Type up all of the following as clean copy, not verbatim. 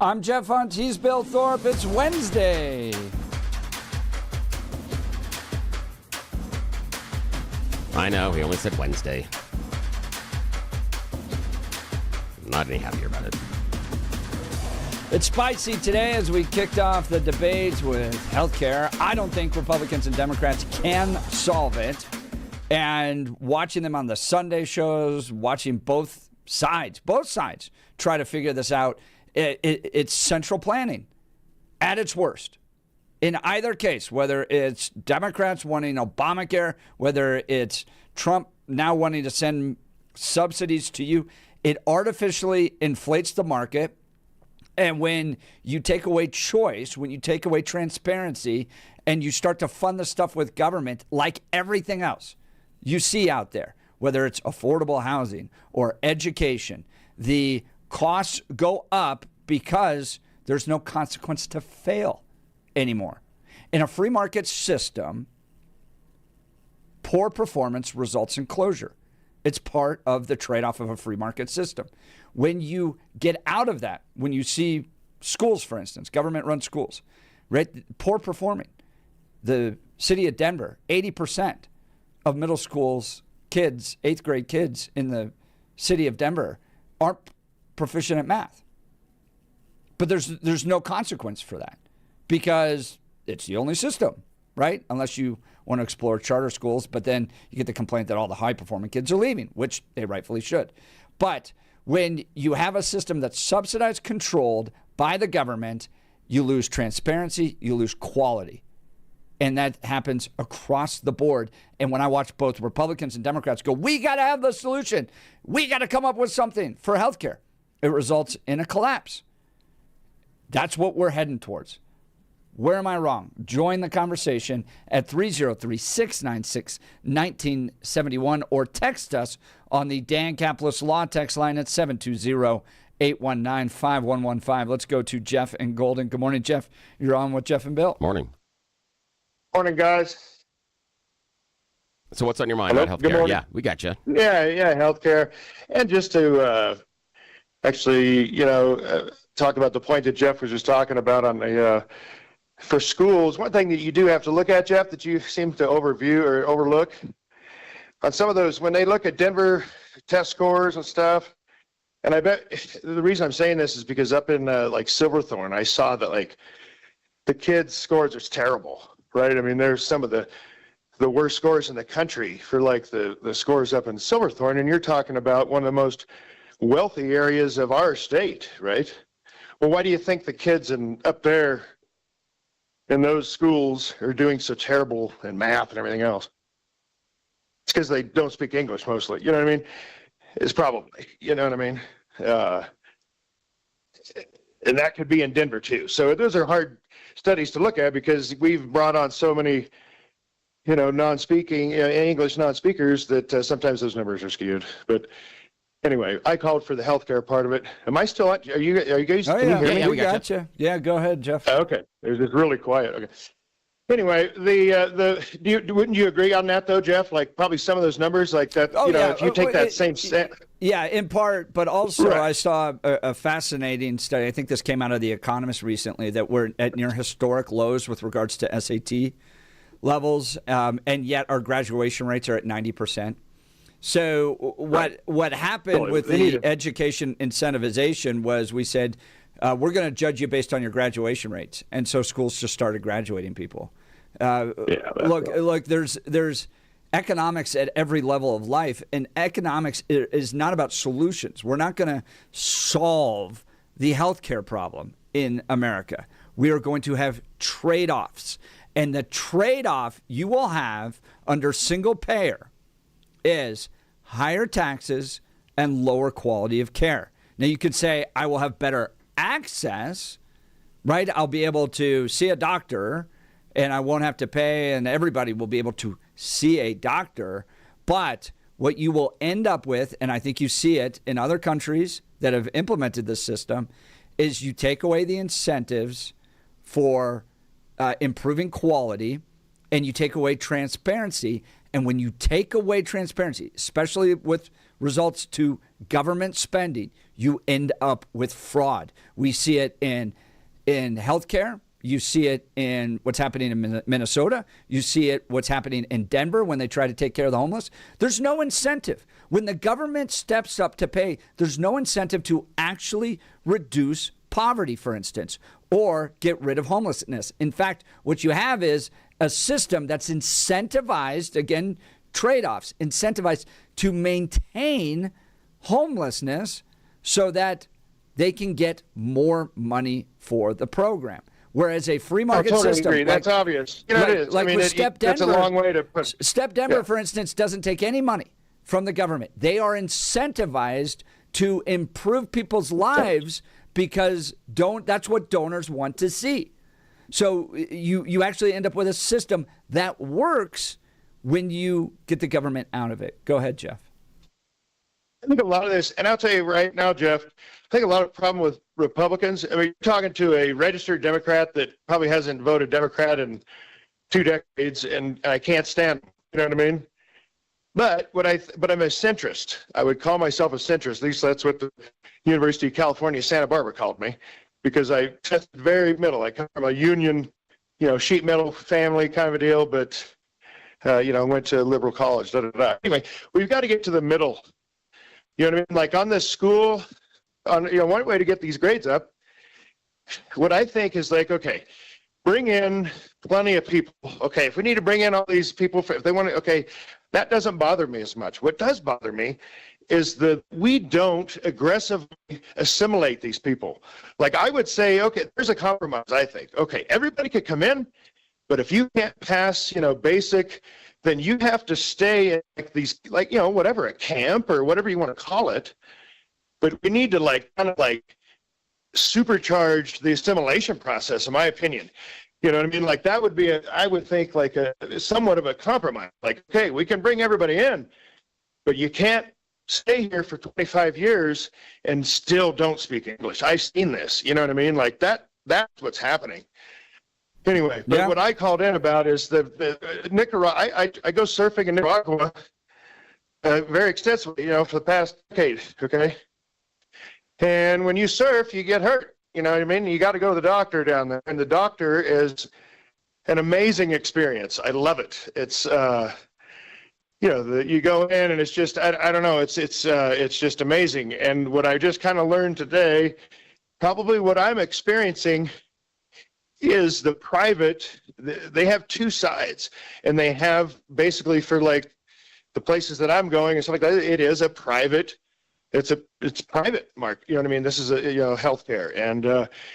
I'm Jeff Hunt. He's Bill Thorpe. It's Wednesday. I know. He only said Wednesday. I'm not any happier about it. It's spicy today as we kicked off the debates with healthcare. I don't think Republicans and Democrats can solve it. And watching them on the Sunday shows, watching both sides try to figure this out, it's central planning at its worst. In either case, whether it's Democrats wanting Obamacare, whether it's Trump now wanting to send subsidies to you, it artificially inflates the market. And when you take away choice, when you take away transparency, and you start to fund the stuff with government, like everything else you see out there, whether it's affordable housing or education, the costs go up because there's no consequence to fail anymore. In a free market system, poor performance results in closure. It's part of the trade-off of a free market system. When you get out of that, when you see schools, for instance, government-run schools, right, poor performing. The city of Denver, 80% of middle schools kids, 8th grade kids in the city of Denver aren't proficient at math. But there's no consequence for that because it's the only system, right? Unless you want to explore charter schools, but then you get the complaint that all the high-performing kids are leaving, which they rightfully should. But when you have a system that's subsidized, controlled by the government, you lose transparency, you lose quality. And that happens across the board. And when I watch both Republicans and Democrats go, we got to have the solution. We got to come up with something for healthcare. It results in a collapse. That's what we're heading towards. Where am I wrong? Join the conversation at 303-696-1971 or text us on the Dan Caplis Law text line at 720-819-5115. Let's go to Jeff and Golden. Good morning, Jeff. You're on with Jeff and Bill. Morning. Morning, guys. So what's on your mind Hello? about Good healthcare? morning. Yeah, we got you. Yeah, healthcare. And just to talk about the point that Jeff was just talking about on the for schools, one thing that you do have to look at, Jeff, that you seem to overview or overlook on some of those, when they look at Denver test scores and stuff, and I bet the reason I'm saying this is because up in like Silverthorne, I saw that like the kids' scores are terrible, right? I mean, there's some of the worst scores in the country for like the scores up in Silverthorne, and you're talking about one of the most wealthy areas of our state, right? Well, why do you think the kids up there in those schools are doing so terrible in math and everything else? It's because they don't speak English mostly. You know what I mean? It's probably, you know what I mean? And that could be in Denver too. So those are hard studies to look at because we've brought on so many, non-speaking English non-speakers that sometimes those numbers are skewed. But anyway, I called for the healthcare part of it. Am I still on? Are you guys? Oh, can you yeah, hear me? we got you. Yeah, go ahead, Jeff. Okay, it was just really quiet. Okay. Anyway, wouldn't you agree on that though, Jeff? Like probably some of those numbers, like that. If you take that same set. Yeah, in part, but also Right. I saw a fascinating study. I think this came out of The Economist recently that we're at near historic lows with regards to SAT levels, and yet our graduation rates are at 90%. So what happened with the education incentivization was we said, we're going to judge you based on your graduation rates. And so schools just started graduating people. Look, there's economics at every level of life, and economics is not about solutions. We're not going to solve the healthcare problem in America. We are going to have trade-offs. And the trade-off you will have under single payer is higher taxes and lower quality of care. Now, you could say, I will have better access, right? I'll be able to see a doctor and I won't have to pay, and everybody will be able to see a doctor. But what you will end up with, and I think you see it in other countries that have implemented this system, is you take away the incentives for improving quality, and you take away transparency. And when you take away transparency, especially with results to government spending, you end up with fraud. We see it in healthcare. You see it in what's happening in Minnesota. You see it what's happening in Denver when they try to take care of the homeless. There's no incentive. When the government steps up to pay, there's no incentive to actually reduce poverty, for instance, or get rid of homelessness. In fact, what you have is a system that's incentivized, again, trade-offs, incentivized to maintain homelessness so that they can get more money for the program. Whereas a free market totally system, agree. That's obvious. You know, it is. Like I mean, with Step Denver, that's a long way to put. Step Denver, for instance, doesn't take any money from the government. They are incentivized to improve people's lives because that's what donors want to see. So you actually end up with a system that works when you get the government out of it. Go ahead, Jeff. I think a lot of this, and I'll tell you right now, Jeff, I think a lot of problem with Republicans. I mean, you're talking to a registered Democrat that probably hasn't voted Democrat in 2 decades, and I can't stand them, you know what I mean? But I'm a centrist. I would call myself a centrist. At least that's what the University of California, Santa Barbara called me, because I tested very middle. I come from a union, sheet metal family kind of a deal, but, went to liberal college, Anyway, we've got to get to the middle. You know what I mean? Like on this school, one way to get these grades up, what I think is like, okay, bring in plenty of people. Okay, if we need to bring in all these people, if they want to, okay, that doesn't bother me as much. What does bother me is that we don't aggressively assimilate these people. Like I would say, okay, there's a compromise, I think. Okay, everybody could come in, but if you can't pass, basic, then you have to stay at whatever, a camp or whatever you want to call it. But we need to supercharge the assimilation process, in my opinion. You know what I mean? Like that would be, I would think like somewhat of a compromise. Like, okay, we can bring everybody in, but you can't stay here for 25 years and still don't speak English. I've seen this, you know what I mean? Like that's what's happening. Anyway, but what I called in about is the Nicaragua. I go surfing in Nicaragua very extensively, for the past decade. Okay, and when you surf, you get hurt. You know what I mean? You got to go to the doctor down there, and the doctor is an amazing experience. I love it. It's you go in and it's just I don't know. It's just amazing. And what I just kind of learned today, probably what I'm experiencing, is the private. They have 2 sides, and they have basically for like the places that I'm going and stuff like that. It is a private. It's private, Mark. You know what I mean? This is healthcare, and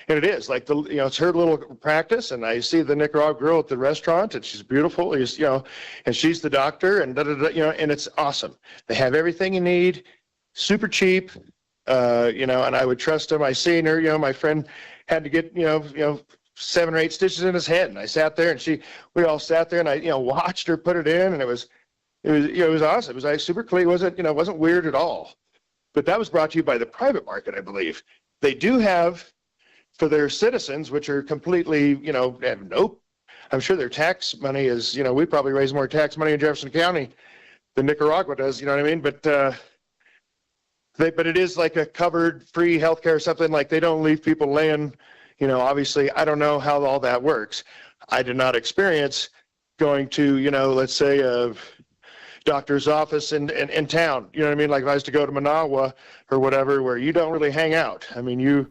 it is like it's her little practice. And I see the Nicaragua girl at the restaurant, and she's beautiful. And she's the doctor, and and it's awesome. They have everything you need, super cheap. And I would trust them. I seen her. My friend had to get 7 or 8 stitches in his head, and I sat there, and we all sat there, and I watched her put it in, and it was awesome. It was like super clean. It wasn't weird at all. But that was brought to you by the private market, I believe. They do have for their citizens, which are completely, have I'm sure their tax money is, we probably raise more tax money in Jefferson County than Nicaragua does, you know what I mean? But it is like a covered free healthcare or something. Like they don't leave people laying. Obviously, I don't know how all that works. I did not experience going to, let's say a doctor's office in town. You know what I mean? Like if I was to go to Managua or whatever, where you don't really hang out. I mean,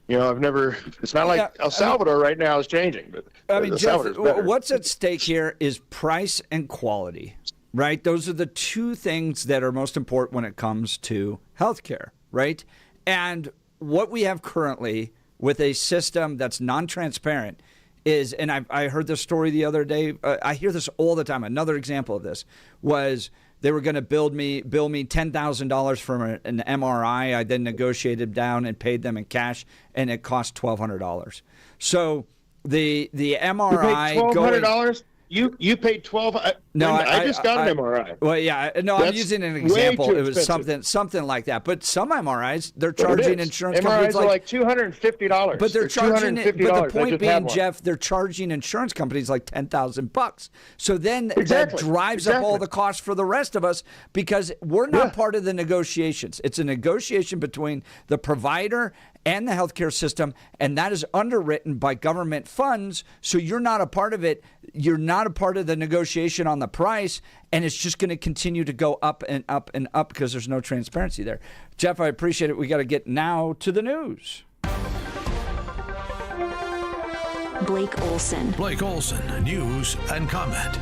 I've never. It's not like El Salvador right now is changing. But Jeff, what's at stake here is price and quality, right? Those are the 2 things that are most important when it comes to healthcare, right? And what we have currently with a system that's non-transparent is, and I heard this story the other day. I hear this all the time. Another example of this was they were going to bill me $10,000 for an MRI. I then negotiated down and paid them in cash, and it cost $1,200. So the MRI $1,200. You paid $1,200. No, I just got an MRI. Well, yeah, no, I'm That's using an way example. too It was expensive. something like that. But some MRIs, they're But it charging is. insurance MRIs companies are like $250. but they're charging it. But $250. the I point just had being, one. Jeff, they're charging insurance companies like $10,000. So then Exactly. that drives up all Exactly. the costs for the rest of us because we're not part of the negotiations. It's a negotiation between the provider and the healthcare system, and that is underwritten by government funds. So you're not a part of it. You're not a part of the negotiation on the price, and it's just going to continue to go up and up and up because there's no transparency there. Jeff, I appreciate it. We got to get now to the news. Blake Olson. Blake Olson, news and comment.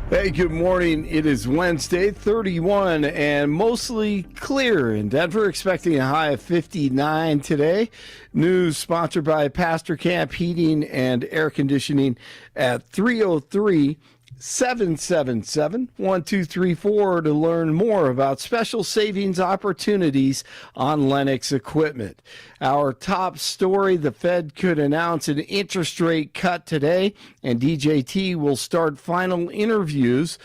Hey, good morning. It is Wednesday, 31 and mostly clear in Denver, expecting a high of 59 today. News sponsored by Pastor Camp Heating and Air Conditioning at 303-777-1234 to learn more about special savings opportunities on Lennox equipment. Our top story, the Fed could announce an interest rate cut today, and DJT will start final interviews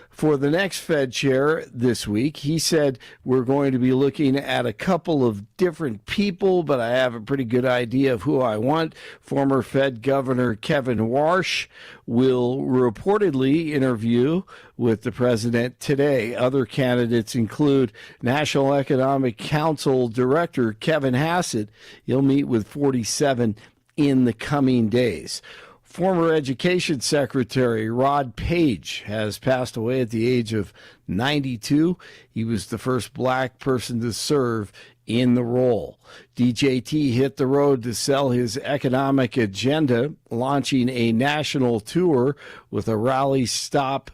for the next Fed chair this week. He said, we're going to be looking at a couple of different people, but I have a pretty good idea of who I want. Former Fed Governor Kevin Warsh will reportedly interview with the president today. Other candidates include National Economic Council Director Kevin Hassett. He'll meet with 47 in the coming days. Former Education Secretary Rod Page has passed away at the age of 92. He was the first black person to serve in the role. DJT hit the road to sell his economic agenda, launching a national tour with a rally style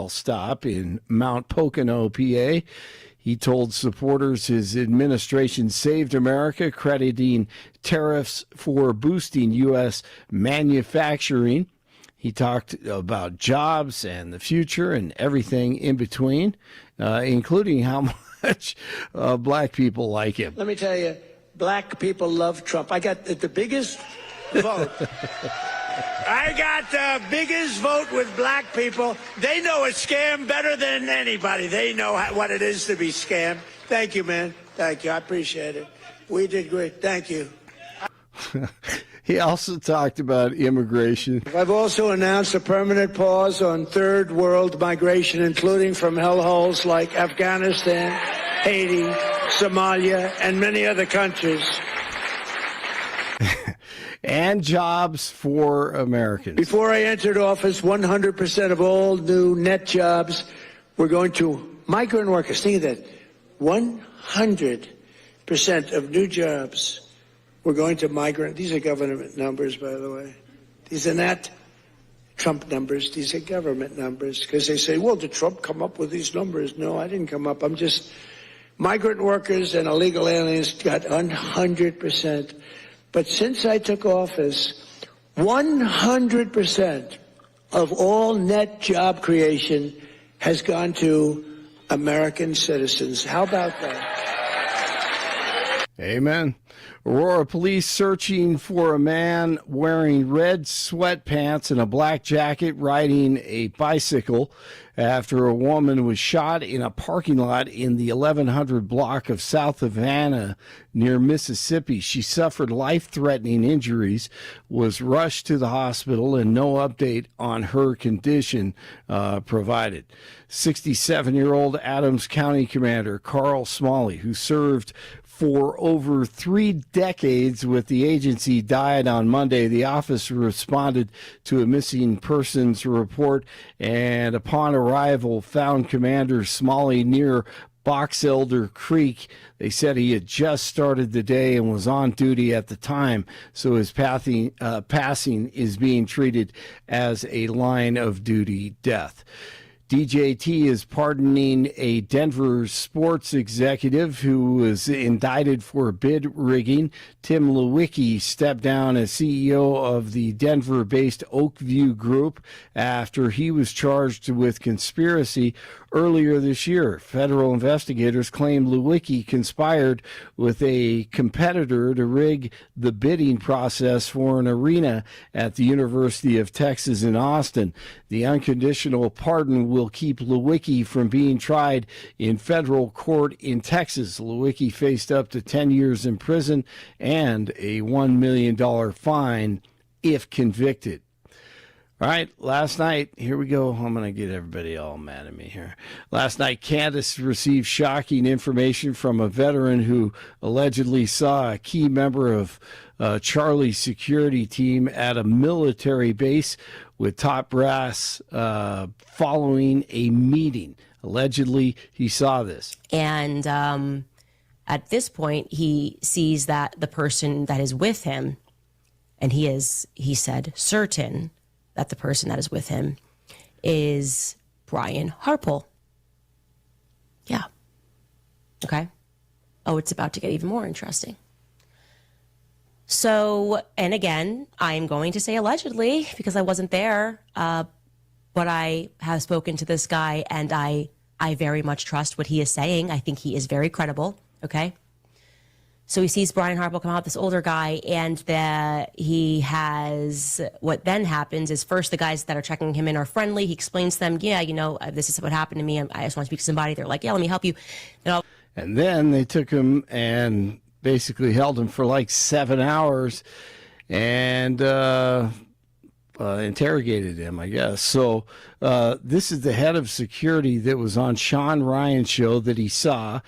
stop in Mount Pocono, PA. He told supporters his administration saved America, crediting tariffs for boosting U.S. manufacturing. He talked about jobs and the future and everything in between, including how much black people like him. Let me tell you, black people love Trump. I got the biggest vote. I got the biggest vote with black people. They know a scam better than anybody. They know what it is to be scammed. Thank you, man. Thank you. I appreciate it. We did great. Thank you. He also talked about immigration. I've also announced a permanent pause on third world migration, including from hellholes like Afghanistan, Haiti, Somalia, and many other countries. And jobs for Americans. Before I entered office, 100% of all new net jobs were going to migrant workers. Think of that. 100% of new jobs were going to migrant. These are government numbers, by the way. These are not Trump numbers. These are government numbers. Because they say, well, did Trump come up with these numbers? No, I didn't come up. I'm just migrant workers and illegal aliens got 100%. But since I took office, 100% of all net job creation has gone to American citizens. How about that? Amen. Aurora police searching for a man wearing red sweatpants and a black jacket riding a bicycle after a woman was shot in a parking lot in the 1100 block of South Havana near Mississippi. She suffered life-threatening injuries, was rushed to the hospital, and no update on her condition provided. 67-year-old Adams County Commander Carl Smalley, who served for over 3 decades with the agency, died on Monday. The office responded to a missing persons report and upon arrival found Commander Smalley near Box Elder Creek. They said he had just started the day and was on duty at the time, so his passing is being treated as a line of duty death. DJT is pardoning a Denver sports executive who was indicted for bid rigging. Tim Lewicki stepped down as CEO of the Denver-based Oakview Group after he was charged with conspiracy earlier this year. Federal investigators claim Lewicki conspired with a competitor to rig the bidding process for an arena at the University of Texas in Austin. The unconditional pardon will keep Lewicki from being tried in federal court in Texas. Lewicki faced up to 10 years in prison and a $1 million fine if convicted. All right, last night, here we go. I'm going to get everybody all mad at me here. Last night, Candace received shocking information from a veteran who allegedly saw a key member of Charlie's security team at a military base with top brass following a meeting. Allegedly, he saw this. And at this point, he sees that the person that is with him, and he said, certain that the person that is with him is Brian Harple. Yeah. Okay. Oh, it's about to get even more interesting. So, and again, I'm going to say allegedly because I wasn't there, but I have spoken to this guy and I very much trust what he is saying. I think he is very credible. Okay. So he sees Brian Harple come out, this older guy, and he has, what then happens is first the guys that are checking him in are friendly. He explains to them, yeah, this is what happened to me. I just want to speak to somebody. They're like, yeah, let me help you. And then they took him and basically held him for like 7 hours and interrogated him, I guess. So this is the head of security that was on Sean Ryan's show that he saw.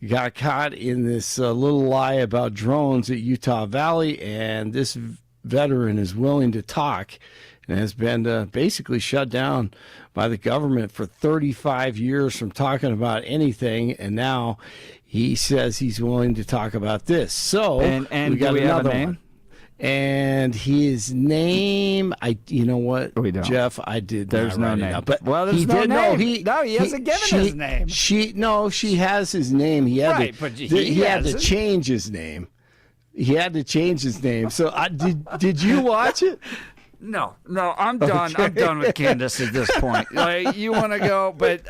Got caught in this little lie about drones at Utah Valley, and this veteran is willing to talk and has been basically shut down by the government for 35 years from talking about anything, and now he says he's willing to talk about this. So and we got do we have another a name? one. And his name, you know what, we don't. Jeff, I did. There's not no write it name. out, but Well, there's he no did. name. No, He hasn't given his name. She has his name. He had Right, to, but he had to hasn't. change his name. He had to change his name. So did you watch it? No, I'm done. Okay. I'm done with Candace at this point. Like, you want to go, but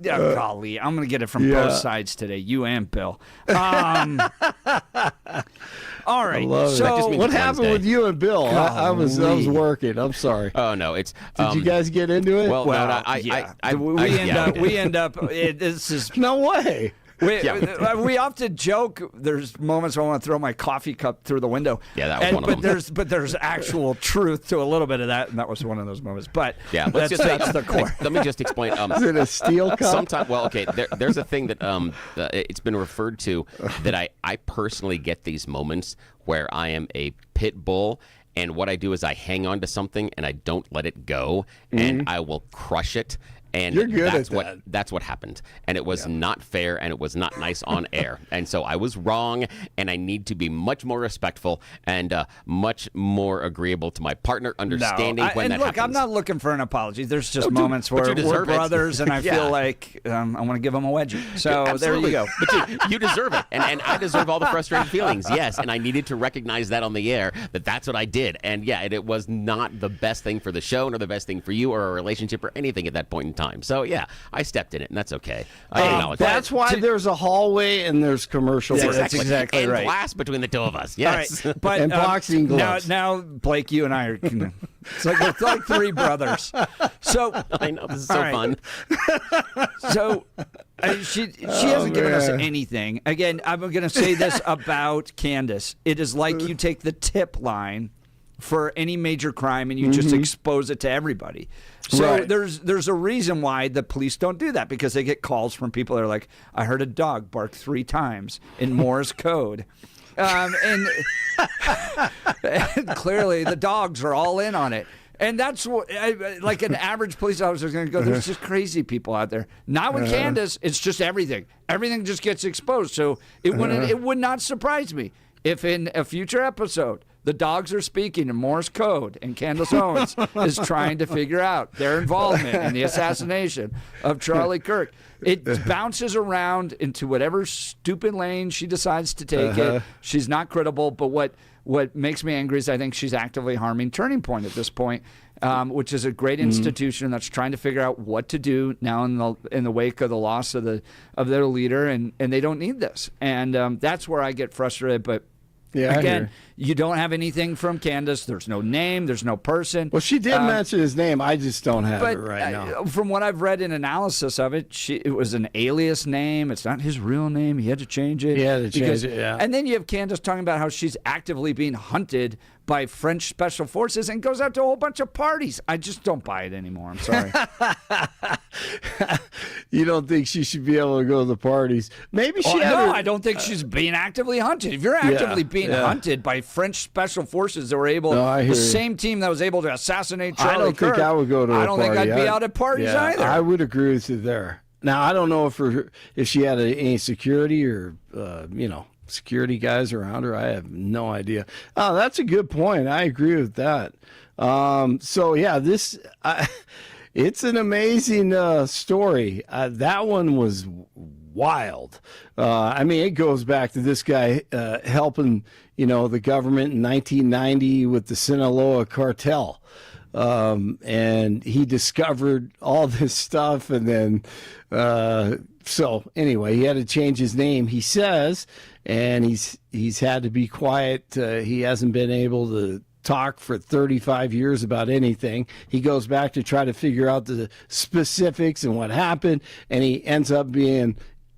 golly, I'm going to get it from both sides today, you and Bill. All right. Love it. So That just means What it's happened Wednesday. with you and Bill? I was working. I'm sorry. Oh no, it's. Did you guys get into it? Well, well, no, we end up. This is. no way. We often joke. There's moments where I want to throw my coffee cup through the window. Yeah, that was one of them. But there's actual truth to a little bit of that, and that was one of those moments. But Yeah, let's just say, that's the core. Let me just explain. Is it a steel cup? Sometimes, well, okay. There's a thing that it's been referred to that I personally get these moments where I am a pit bull, and what I do is I hang on to something and I don't let it go, and I will crush it. And You're good that's at what that. that's what happened, and it was not fair, and it was not nice on air, and so I was wrong, and I need to be much more respectful and much more agreeable to my partner, understanding when that happens. I'm not looking for an apology. There's just moments where you we're deserve it. brothers, and I Yeah. feel like I want to give them a wedgie. So Absolutely. there you go. But you deserve it, and I deserve all the frustrated feelings. Yes, and I needed to recognize that on the air that's what I did, and yeah, it was not the best thing for the show, nor the best thing for you or our relationship or anything at that point in time. So yeah. I stepped in it, and that's okay. I acknowledge That's that. why there's a hallway and there's commercial breaks. That's exactly and right. glass between the two of us. All Yes. right, but And boxing gloves. Now, Blake, you and I are. It's like three brothers. So I know, this is so all right. fun. So she hasn't given us man. anything. Again, I'm going to say this about Candace. It is like you take the tip line for any major crime and you just expose it to everybody. So Right. there's a reason why the police don't do that, because they get calls from people that are like, I heard a dog bark 3 times in Morse code. And clearly the dogs are all in on it. And that's what, like an average police officer is going to go, there's just crazy people out there. Not with Candace, it's just everything. Everything just gets exposed. So it would not surprise me if in a future episode, the dogs are speaking in Morse code and Candace Owens is trying to figure out their involvement in the assassination of Charlie Kirk. It bounces around into whatever stupid lane she decides to take it. She's not credible, but what makes me angry is I think she's actively harming Turning Point at this point. which is a great institution that's trying to figure out what to do now in the wake of the loss of their leader, and they don't need this. And that's where I get frustrated. But Yeah, again, you don't have anything from Candace. There's no name. There's no person. Well, she did mention his name. I just don't have it right now. From what I've read in analysis of it, it was an alias name. It's not his real name. He had to change it. He had to change it, yeah. And then you have Candace talking about how she's actively being hunted by French special forces and goes out to a whole bunch of parties. I just don't buy it anymore. I'm sorry. You don't think she should be able to go to the parties? Maybe she. I don't think she's being actively hunted. If you're actively being hunted by French special forces that were able, the same team that was able to assassinate Charlie I don't Kirk, think I would go to a party. I don't think I'd be out at parties either. I would agree with you there. Now, I don't know if she had any security or, security guys around her. I have no idea. Oh, that's a good point. I agree with that. It's an amazing story. That one was wild. It goes back to this guy helping, the government in 1990 with the Sinaloa cartel. And he discovered all this stuff, and then he had to change his name, he says, and he's had to be quiet. He hasn't been able to talk for 35 years about anything. He goes back to try to figure out the specifics and what happened, and he ends up being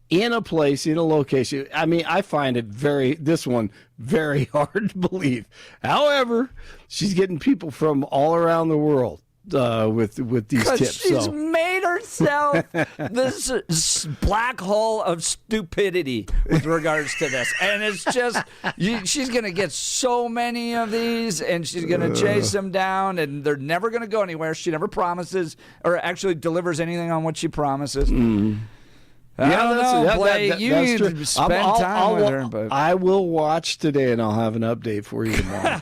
in a place, in a location. I find it this one very hard to believe. However, she's getting people from all around the world with these tips. She's made herself this black hole of stupidity with regards to this. And it's just, she's going to get so many of these, and she's going to chase them down, and they're never going to go anywhere. She never promises or actually delivers anything on what she promises. I don't know, Blake. You need to spend time with her. But I will watch today, and I'll have an update for you tomorrow.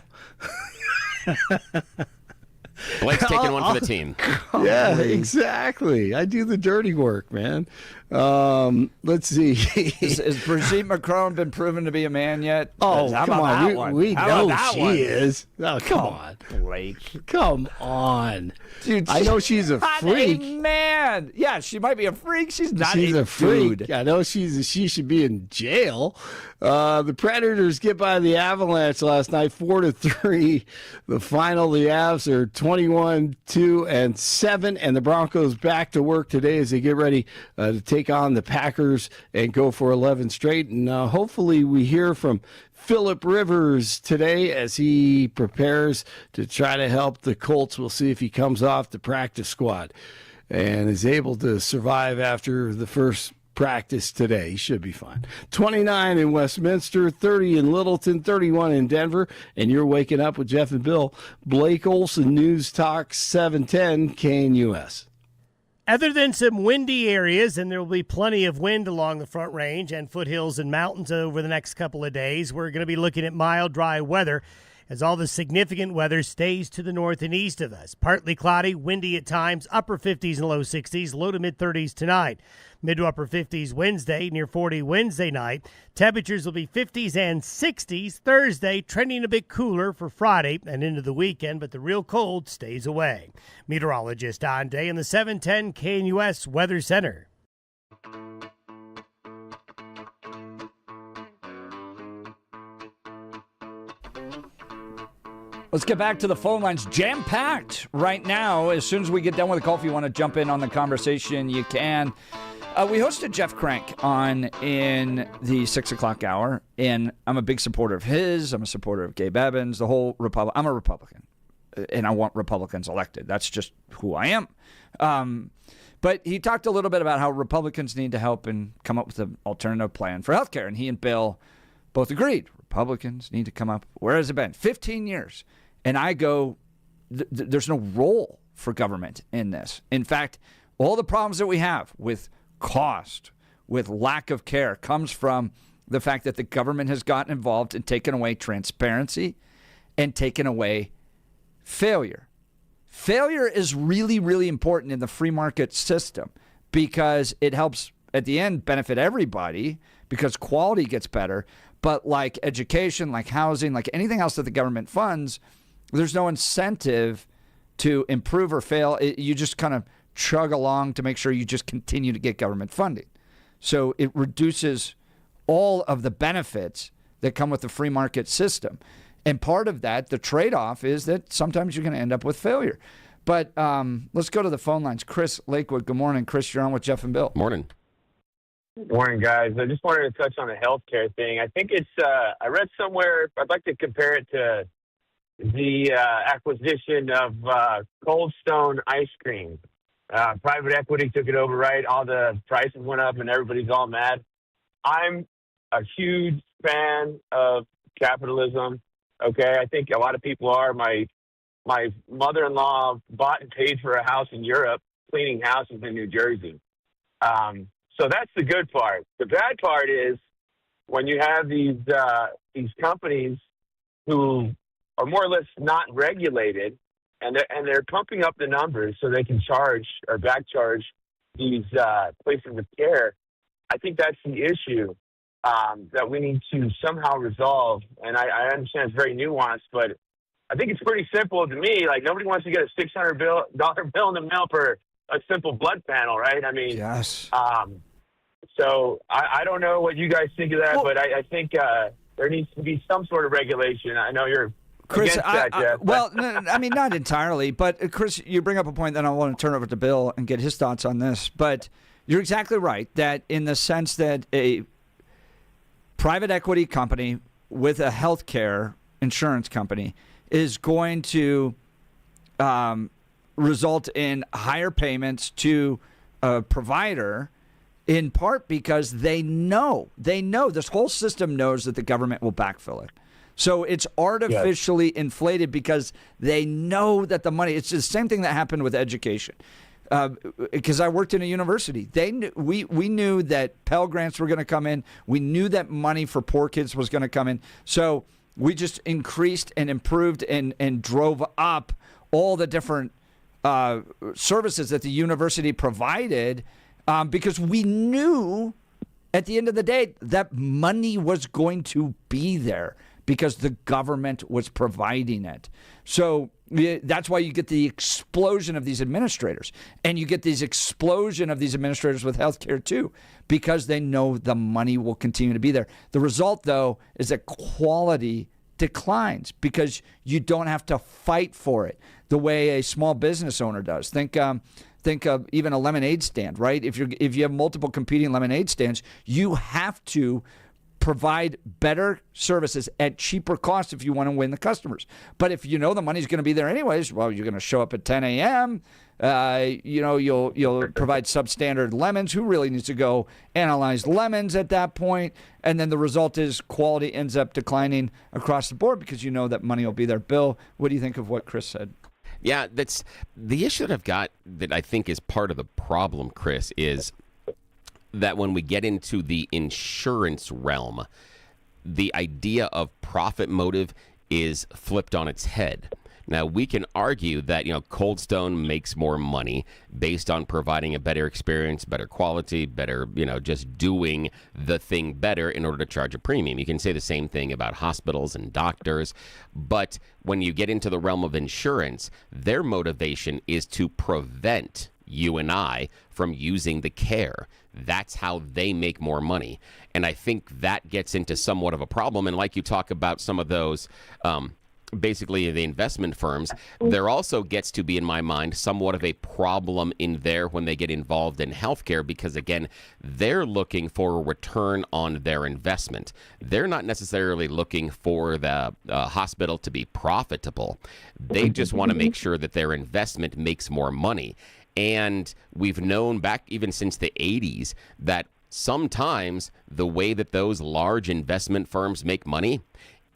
Blake's taking one for the team. Yeah, exactly. I do the dirty work, man. Let's see. Has Brigitte Macron been proven to be a man yet? Oh, How come about on. that one? We How know about that she one? is. Oh, come on. Blake. Come on. Dude, I know she's a freak. Man. Yeah, she might be a freak. She's not She's a freak. dude. I know she should be in jail. The Predators get by the Avalanche last night, 4-3. The final, the Avs are 21-2-7, and the Broncos back to work today as they get ready to take on the Packers and go for 11 straight. And hopefully we hear from Phillip Rivers today as he prepares to try to help the Colts. We'll see if he comes off the practice squad and is able to survive after the first practice today. He should be fine. 29 in Westminster, 30 in Littleton, 31 in Denver, and you're waking up with Jeff and Bill. Blake Olson, News Talk 710 KNUS. Other than some windy areas, and there will be plenty of wind along the Front Range and foothills and mountains over the next couple of days, we're going to be looking at mild, dry weather as all the significant weather stays to the north and east of us. Partly cloudy, windy at times, upper 50s and low 60s, low to mid 30s tonight. Mid to upper 50s Wednesday, near 40 Wednesday night. Temperatures will be 50s and 60s Thursday, trending a bit cooler for Friday and into the weekend, but the real cold stays away. Meteorologist Don Day in the 710 KNUS Weather Center. Let's get back to the phone lines. Jam-packed right now. As soon as we get done with the call, if you want to jump in on the conversation, you can. We hosted Jeff Crank on in the 6 o'clock hour, and I'm a big supporter of his. I'm a supporter of Gabe Evans, the whole Republic. I'm a Republican, and I want Republicans elected. That's just who I am. But he talked a little bit about how Republicans need to help and come up with an alternative plan for health care, and he and Bill both agreed. Republicans need to come up. Where has it been? 15 years. And I go, there's no role for government in this. In fact, all the problems that we have with cost, with lack of care, comes from the fact that the government has gotten involved and taken away transparency and taken away failure. Failure is really, really important in the free market system because it helps, at the end, benefit everybody because quality gets better. But like education, like housing, like anything else that the government funds, there's no incentive to improve or fail. You just kind of chug along to make sure you just continue to get government funding. So it reduces all of the benefits that come with the free market system. And part of that, the trade-off, is that sometimes you're going to end up with failure. But let's go to the phone lines. Chris Lakewood, good morning. Chris, you're on with Jeff and Bill. Morning. Morning, guys. I just wanted to touch on the healthcare thing. I think it's, I read somewhere, I'd like to compare it to the acquisition of Cold Stone ice cream. Private equity took it over, right? All the prices went up and everybody's all mad. I'm a huge fan of capitalism. Okay. I think a lot of people are. My mother-in-law bought and paid for a house in Europe, cleaning houses in New Jersey. So that's the good part. The bad part is when you have these companies who are more or less not regulated, and they're pumping up the numbers so they can charge or back charge these places of care. I think that's the issue that we need to somehow resolve. And I understand it's very nuanced, but I think it's pretty simple to me. Like, nobody wants to get a $600 bill in the mail for a simple blood panel, right? I mean, yes. So I don't know what you guys think of that, but I think there needs to be some sort of regulation. I know you're Chris, against that, Jeff. well, I mean, not entirely, but Chris, you bring up a point that I want to turn over to Bill and get his thoughts on this. But you're exactly right, that in the sense that a private equity company with a healthcare insurance company is going to result in higher payments to a provider, in part because they know this whole system knows that the government will backfill it. So it's artificially inflated because they know that the money, it's the same thing that happened with education. Because I worked in a university. We knew that Pell Grants were going to come in. We knew that money for poor kids was going to come in. So we just increased and improved and drove up all the different services that the university provided because we knew at the end of the day that money was going to be there because the government was providing it. So that's why you get the explosion of these administrators. And you get this explosion of these administrators with healthcare too, because they know the money will continue to be there. The result, though, is that quality declines because you don't have to fight for it the way a small business owner does. Think of even a lemonade stand, right? If you have multiple competing lemonade stands, you have to provide better services at cheaper costs if you want to win the customers. But if you know the money's going to be there anyways, well, you're going to show up at 10 a.m. You'll provide substandard lemons. Who really needs to go analyze lemons at that point? And then the result is quality ends up declining across the board because you know that money will be there. Bill, what do you think of what Chris said? Yeah, that's the issue that I've got that I think is part of the problem, Chris, is that when we get into the insurance realm, the idea of profit motive is flipped on its head. Now, we can argue that, Cold Stone makes more money based on providing a better experience, better quality, better, just doing the thing better in order to charge a premium. You can say the same thing about hospitals and doctors. But when you get into the realm of insurance, their motivation is to prevent you and I from using the care. That's how they make more money. And I think that gets into somewhat of a problem. And like you talk about some of those, basically the investment firms, there also gets to be, in my mind, somewhat of a problem in there when they get involved in healthcare because, again, they're looking for a return on their investment. They're not necessarily looking for the hospital to be profitable. They just want to make sure that their investment makes more money. And we've known back even since the 80s that sometimes the way that those large investment firms make money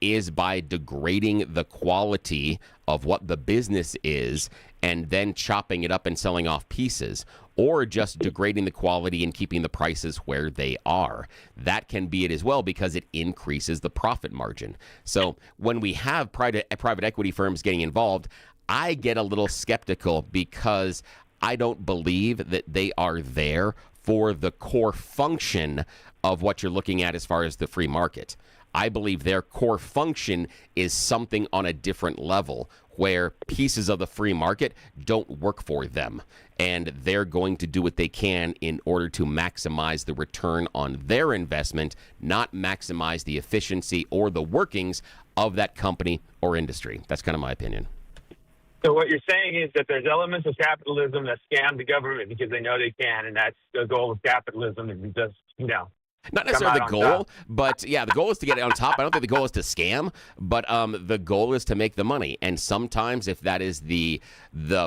is by degrading the quality of what the business is and then chopping it up and selling off pieces, or just degrading the quality and keeping the prices where they are. That can be it as well because it increases the profit margin. So when we have private equity firms getting involved, I get a little skeptical because I don't believe that they are there for the core function of what you're looking at as far as the free market. I believe their core function is something on a different level where pieces of the free market don't work for them. And they're going to do what they can in order to maximize the return on their investment, not maximize the efficiency or the workings of that company or industry. That's kind of my opinion. So what you're saying is that there's elements of capitalism that scam the government because they know they can, and that's the goal of capitalism is just, not necessarily the goal, but yeah, the goal is to get it on top. I don't think the goal is to scam, but the goal is to make the money. And sometimes if that is the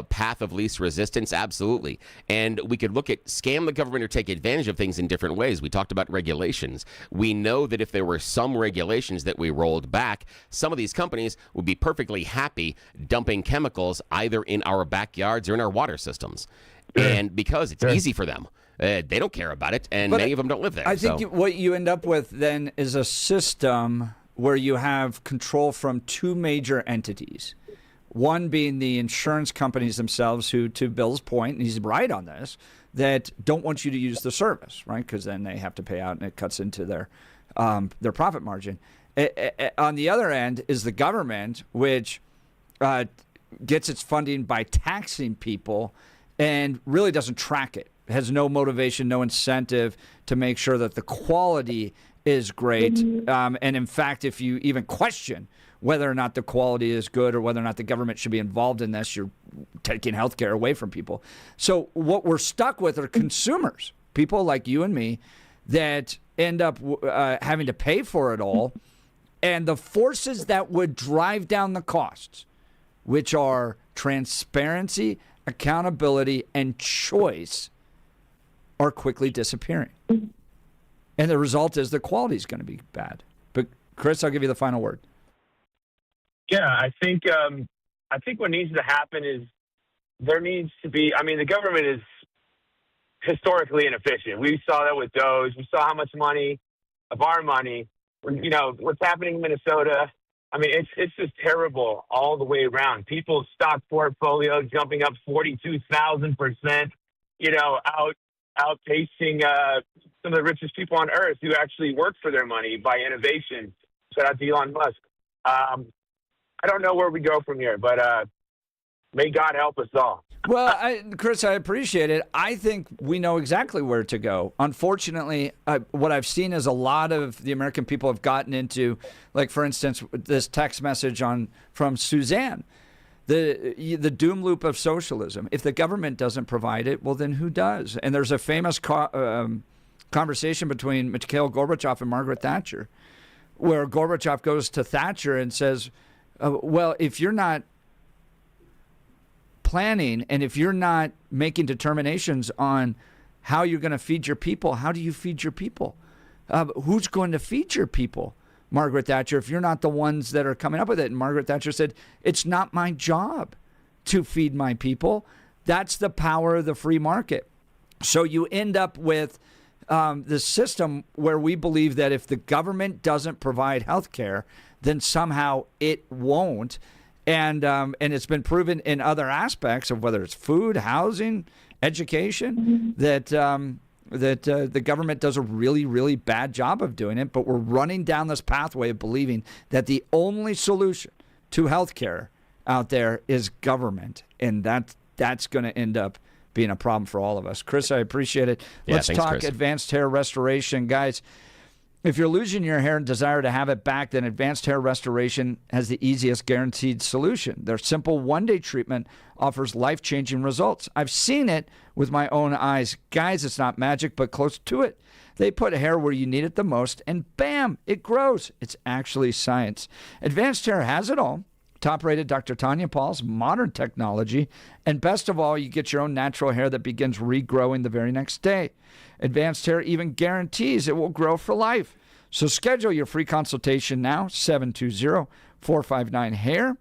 path of least resistance, absolutely. And we could look at scam the government or take advantage of things in different ways. We talked about regulations. We know that if there were some regulations that we rolled back, some of these companies would be perfectly happy dumping chemicals either in our backyards or in our water systems. And because it's easy for them. They don't care about it, and many of them don't live there. I think what you end up with then is a system where you have control from two major entities. One being the insurance companies themselves who, to Bill's point, and he's right on this, that don't want you to use the service, right? Because then they have to pay out and it cuts into their profit margin. On the other end is the government, which gets its funding by taxing people and really doesn't track it. Has no motivation, no incentive to make sure that the quality is great. And in fact, if you even question whether or not the quality is good or whether or not the government should be involved in this, you're taking healthcare away from people. So what we're stuck with are consumers, people like you and me, that end up having to pay for it all. And the forces that would drive down the costs, which are transparency, accountability, and choice, are quickly disappearing. And the result is the quality is going to be bad. But Chris, I'll give you the final word. Yeah, I think what needs to happen is there needs to be, the government is historically inefficient. We saw that with Doge. We saw how much money of our money, what's happening in Minnesota. It's just terrible all the way around. People's stock portfolio jumping up 42,000%, outpacing some of the richest people on earth who actually work for their money by innovation. Shout out to Elon Musk. I don't know where we go from here, but may God help us all. Well, Chris, I appreciate it. I think we know exactly where to go. Unfortunately, what I've seen is a lot of the American people have gotten into, like, for instance, this text message from Suzanne. The doom loop of socialism. If the government doesn't provide it, well, then who does? And there's a famous conversation between Mikhail Gorbachev and Margaret Thatcher, where Gorbachev goes to Thatcher and says, well, if you're not planning and if you're not making determinations on how you're going to feed your people, how do you feed your people? Who's going to feed your people? Margaret Thatcher, if you're not the ones that are coming up with it. And Margaret Thatcher said, it's not my job to feed my people. That's the power of the free market. So you end up with this system where we believe that if the government doesn't provide health care, then somehow it won't. And it's been proven in other aspects of whether it's food, housing, education, that the government does a really, really bad job of doing it. But we're running down this pathway of believing that the only solution to healthcare out there is government. And that's going to end up being a problem for all of us. Chris, I appreciate it. Let's talk Chris. Advanced hair restoration. Guys, if you're losing your hair and desire to have it back, then Advanced Hair Restoration has the easiest guaranteed solution. Their simple one-day treatment offers life-changing results. I've seen it with my own eyes. Guys, it's not magic, but close to it. They put hair where you need it the most, and bam, it grows. It's actually science. Advanced Hair has it all. Top-rated Dr. Tanya Paul's modern technology. And best of all, you get your own natural hair that begins regrowing the very next day. Advanced Hair even guarantees it will grow for life. So schedule your free consultation now, 720-459-HAIR.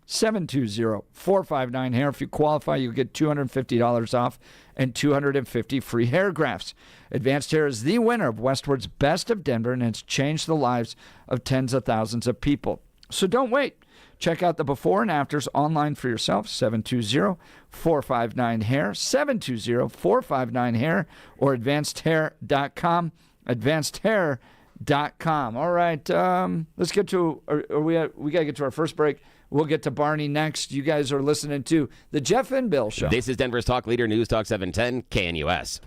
720-459-HAIR. If you qualify, you'll get $250 off and 250 free hair grafts. Advanced Hair is the winner of Westward's Best of Denver, and it's changed the lives of tens of thousands of people. So don't wait. Check out the before and afters online for yourself, 720-459-HAIR, 720-459-HAIR, or advancedhair.com, advancedhair.com. All right, let's get to, we got to get to our first break. We'll get to Barney next. You guys are listening to the Jeff and Bill Show. This is Denver's talk leader, News Talk 710 KNUS.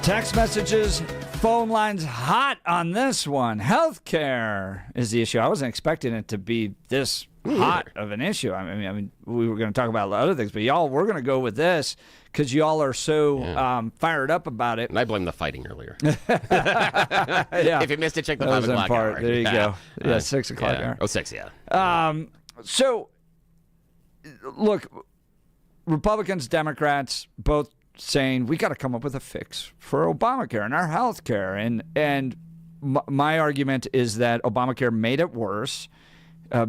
Text messages, phone lines hot on this one. Healthcare is the issue. I wasn't expecting it to be this hot of an issue. I mean, we were going to talk about other things, but we're going to go with this because y'all are so fired up about it. And I blame the fighting earlier. Yeah. If you missed it, check the 5 o'clock hour. There you go. Yeah, 6 o'clock hour. Oh, 6, yeah. So, look, Republicans, Democrats, both saying we got to come up with a fix for Obamacare and our health care. And my argument is that Obamacare made it worse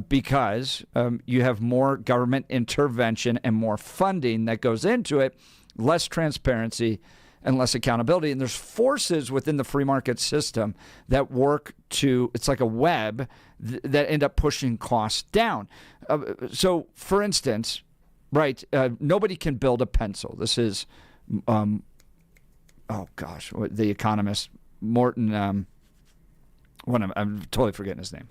because you have more government intervention and more funding that goes into it, less transparency and less accountability. And there's forces within the free market system that work it's like a web that end up pushing costs down. So, for instance, right, nobody can build a pencil. This is the economist, Morton, I'm totally forgetting his name.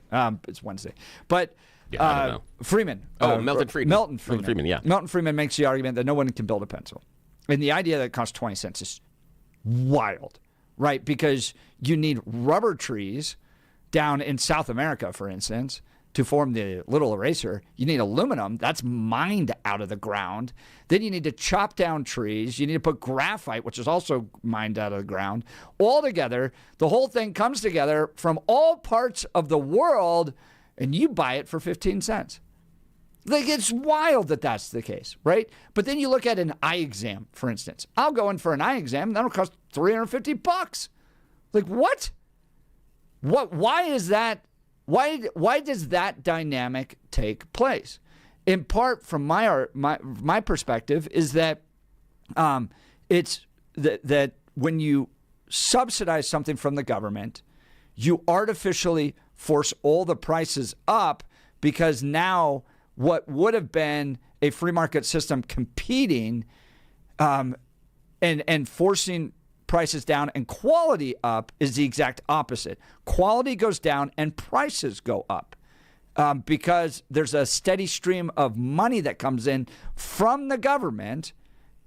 It's Wednesday. But I don't know. Freeman. Milton Friedman. Milton Friedman. Milton Friedman, yeah. Milton Friedman makes the argument that no one can build a pencil. And the idea that it costs 20 cents is wild, right? Because you need rubber trees down in South America, for instance, to form the little eraser. You need aluminum that's mined out of the ground. Then you need to chop down trees. You need to put graphite, which is also mined out of the ground. All together, the whole thing comes together from all parts of the world, and you buy it for 15 cents. Like, it's wild that that's the case, right? But then you look at an eye exam, for instance. I'll go in for an eye exam, that'll cost $350. Like, what? Why is that? Why does that dynamic take place? In part, from my perspective, is that it's that when you subsidize something from the government, you artificially force all the prices up because now what would have been a free market system competing and forcing prices down and quality up is the exact opposite. Quality goes down and prices go up because there's a steady stream of money that comes in from the government,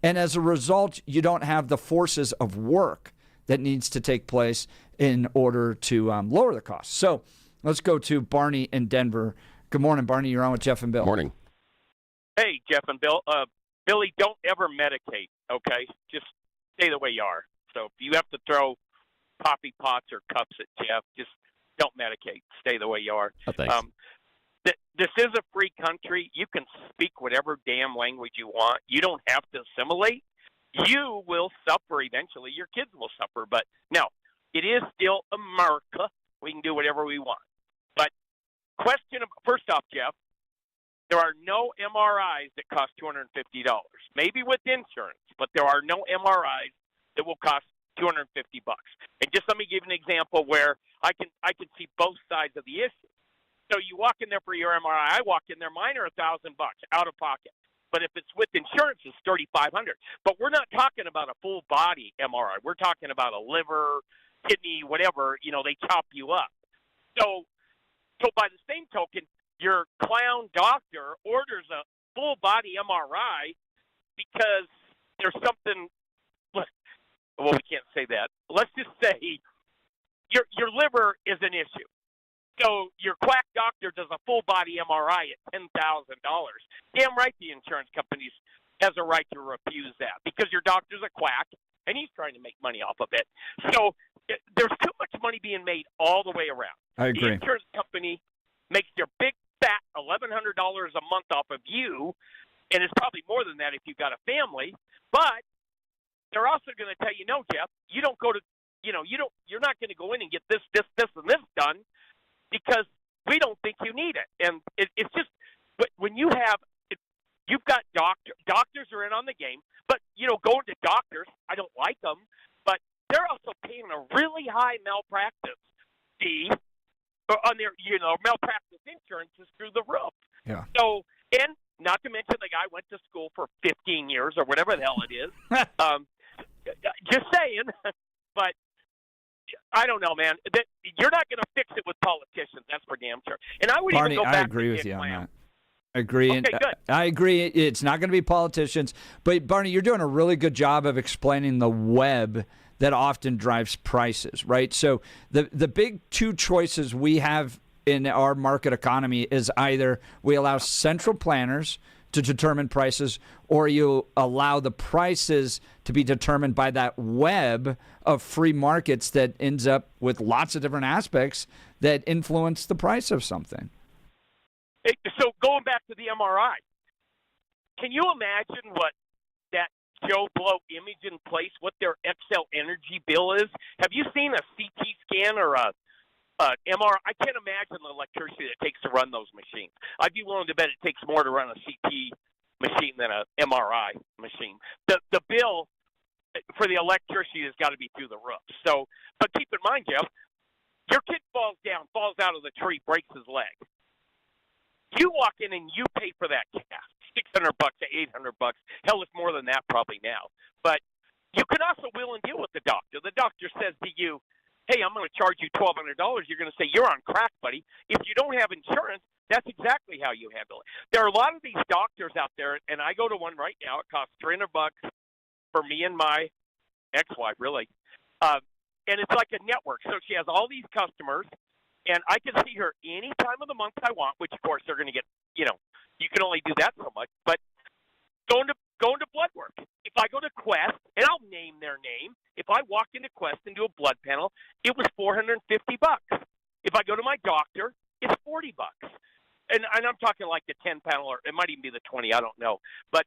and as a result, you don't have the forces of work that needs to take place in order to lower the cost. So let's go to Barney in Denver. Good morning, Barney. You're on with Jeff and Bill. Morning. Hey, Jeff and Bill. Billy, don't ever medicate, okay? Just stay the way you are. So if you have to throw coffee pots or cups at Jeff, just don't medicate. Stay the way you are. Oh, thanks. This is a free country. You can speak whatever damn language you want. You don't have to assimilate. You will suffer eventually. Your kids will suffer. But no, it is still America. We can do whatever we want. But first off, Jeff, there are no MRIs that cost $250. Maybe with insurance, but there are no MRIs that will cost $250. And just let me give an example where I can see both sides of the issue. So you walk in there for your MRI. I walk in there, mine are $1,000 out of pocket. But if it's with insurance, it's $3,500. But we're not talking about a full body MRI. We're talking about a liver, kidney, whatever. They chop you up. So by the same token, your clown doctor orders a full body MRI because there's something. Well, we can't say that. Let's just say your liver is an issue. So your quack doctor does a full-body MRI at $10,000. Damn right the insurance companies has a right to refuse that because your doctor's a quack, and he's trying to make money off of it. So there's too much money being made all the way around. I agree. The insurance company makes their big, fat $1,100 a month off of you, and it's probably more than that if you've got a family, but they're also going to tell you, no, Jeff, you don't go to, you're not going to go in and get this, and this done because we don't think you need it. And it's just, but when you've got doctors are in on the game, but, going to doctors, I don't like them, but they're also paying a really high malpractice fee on their, malpractice insurance is through the roof. Yeah. So, and not to mention the guy went to school for 15 years or whatever the hell it is. Just saying, but I don't know, man. You're not going to fix it with politicians. That's for damn sure. And I would Barney, even go back I agree to with Dick you on Lamb. that. Agree. Okay, good. I agree. It's not going to be politicians. But, Barney, you're doing a really good job of explaining the web that often drives prices, right? So the big two choices we have in our market economy is either we allow central planners to determine prices, or you allow the prices to be determined by that web of free markets that ends up with lots of different aspects that influence the price of something. So going back to the MRI, can you imagine what that Joe Blow image in place, what their Excel energy bill is? Have you seen a CT scan or a MRI? I can't imagine the electricity it takes to run those machines. I'd be willing to bet it takes more to run a CT machine than an MRI machine. The bill for the electricity has got to be through the roof. So, but keep in mind, Jeff, your kid falls out of the tree, breaks his leg. You walk in and you pay for that cast, $600 to $800. Hell, it's more than that probably now. But you can also wheel and deal with the doctor. The doctor says to you, hey, I'm going to charge you $1,200. You're going to say, you're on crack, buddy. If you don't have insurance, that's exactly how you handle it. There are a lot of these doctors out there, and I go to one right now. It costs $300 for me and my ex-wife, really. And it's like a network. So she has all these customers, and I can see her any time of the month I want, which, of course, they're going to get, you can only do that so much. But going to blood work. If I go to Quest, and I'll name their name, if I walk into Quest and do a blood panel, it was $450. If I go to my doctor, it's $40. And I'm talking like the 10 panel, or it might even be the 20, I don't know. But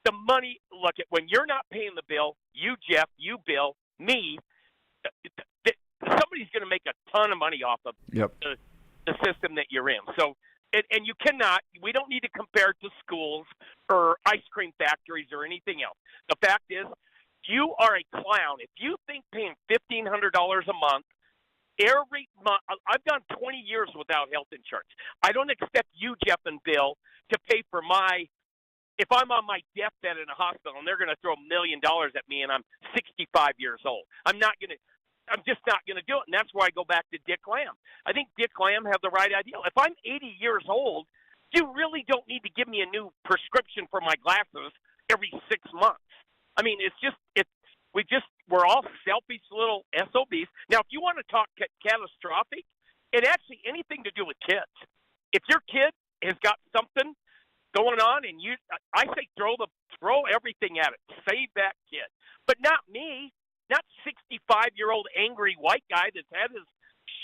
the money, look, when you're not paying the bill, you, Jeff, you, Bill, me, somebody's going to make a ton of money off of the system that you're in. So, and you cannot, we don't need to compare it to schools or ice cream factories or anything else. The fact is, you are a clown. If you think paying $1,500 a month every month, I've done 20 years without health insurance. I don't expect you, Jeff and Bill, to pay for if I'm on my deathbed in a hospital and they're going to throw $1 million at me and I'm 65 years old. I'm just not going to do it. And that's why I go back to Dick Lamb. I think Dick Lamb had the right idea. If I'm 80 years old, you really don't need to give me a new prescription for my glasses every 6 months. I mean, we're all selfish little SOBs. Now, if you want to talk catastrophic, it actually anything to do with kids. If your kid has got something going on, and I say throw everything at it. Save that kid, but not me. Not 65-year-old angry white guy that's had his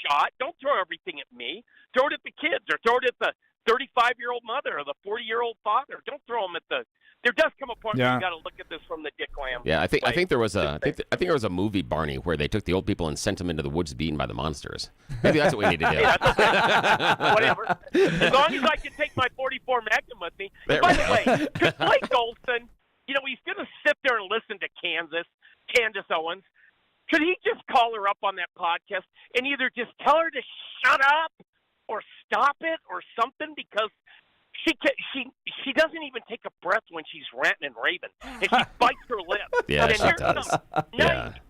shot. Don't throw everything at me. Throw it at the kids, or throw it at the 35-year-old mother or the 40-year-old father. Don't throw them at the. There does come a point where you got to look at this from the Dick Lamb. Yeah, I think there was I think there was a movie, Barney, where they took the old people and sent them into the woods to be eaten by the monsters. Maybe that's what we need to do. Yeah, that's okay. Whatever. As long as I can take my 44 Magnum with me. By the way, could Blake Olson, he's going to sit there and listen to Candace Owens. Could he just call her up on that podcast and either just tell her to shut up or stop it or something, because she doesn't even take a breath when she's ranting and raving, and she bites her lip. Yeah, and she does. 90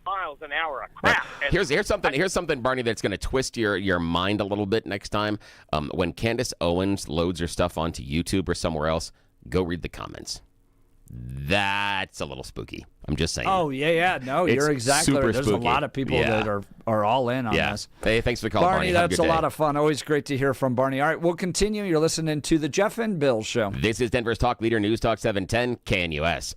miles an hour of crap. Here's something, Barney, that's going to twist your mind a little bit next time. When Candace Owens loads her stuff onto YouTube or somewhere else, go read the comments. That's a little spooky. I'm just saying. Oh, yeah. No, you're exactly right. There's spooky. a lot of people that are all in on this. Hey, thanks for the call, Barney. Barney. That's a lot of fun. Always great to hear from Barney. All right, we'll continue. You're listening to the Jeff and Bill Show. This is Denver's Talk Leader, News Talk 710 KNUS.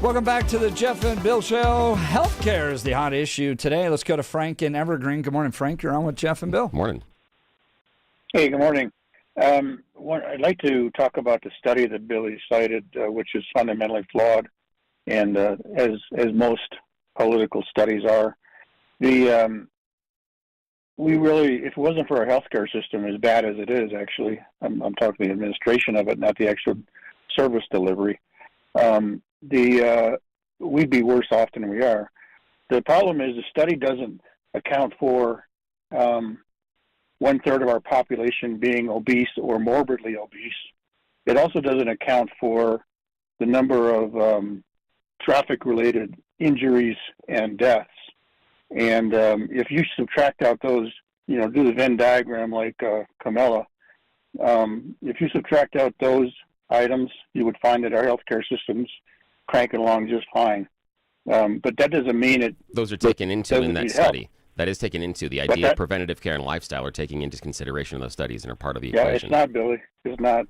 Welcome back to the Jeff and Bill Show. Healthcare is the hot issue today. Let's go to Frank in Evergreen. Good morning, Frank. You're on with Jeff and Bill. Morning. Hey, good morning. I'd like to talk about the study that Billy cited, which is fundamentally flawed, and as most political studies are. We really, if it wasn't for our healthcare system, as bad as it is, actually, I'm talking the administration of it, not the actual service delivery. We'd be worse off than we are. The problem is the study doesn't account for 1/3 of our population being obese or morbidly obese. It also doesn't account for the number of traffic-related injuries and deaths. And if you subtract out those, do the Venn diagram like Camilla, if you subtract out those items, you would find that our healthcare system's cranking along just fine. But that doesn't mean it. Those are taken into in that study. Help. That is taken into the idea of preventative care and lifestyle are taking into consideration in those studies and are part of the Yeah, equation. it's not, Billy. It's not.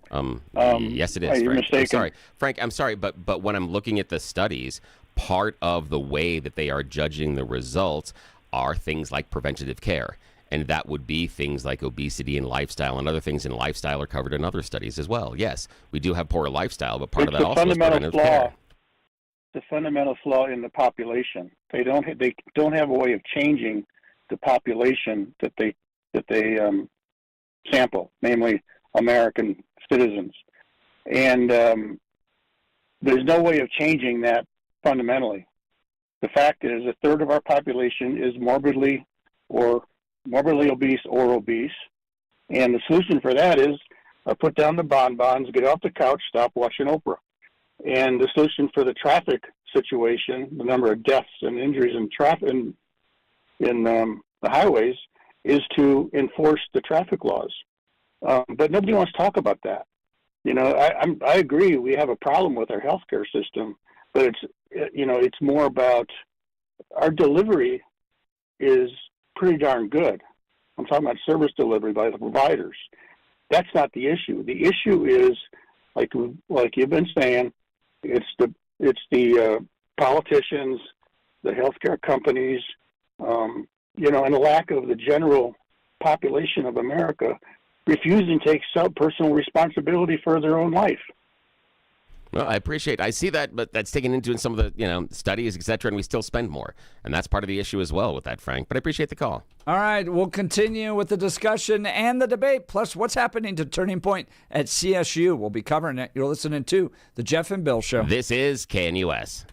Yes, it is. You're Frank. mistaken. I'm sorry, Frank. I'm sorry, but when I'm looking at the studies, part of the way that they are judging the results are things like preventative care. And that would be things like obesity and lifestyle, and other things in lifestyle are covered in other studies as well. Yes, we do have poor lifestyle, but part of that also is preventative care. The fundamental flaw in the population. They don't have a way of changing the population that they sample, namely American citizens, and there's no way of changing that fundamentally. The fact is, 1/3 of our population is morbidly obese or obese, and the solution for that is put down the bonbons, get off the couch, stop watching Oprah. And the solution for the traffic situation, the number of deaths and injuries in traffic in the highways, is to enforce the traffic laws. But nobody wants to talk about that. I agree we have a problem with our healthcare system, but it's more about our delivery is pretty darn good. I'm talking about service delivery by the providers. That's not the issue. The issue is, like you've been saying, it's the politicians, the healthcare companies, and the lack of the general population of America refusing to take personal responsibility for their own life. Well, I see that, but that's taken into in some of the studies, et cetera, and we still spend more. And that's part of the issue as well with that, Frank. But I appreciate the call. All right, we'll continue with the discussion and the debate, plus what's happening to Turning Point at CSU. We'll be covering it. You're listening to The Jeff and Bill Show. This is KNUS.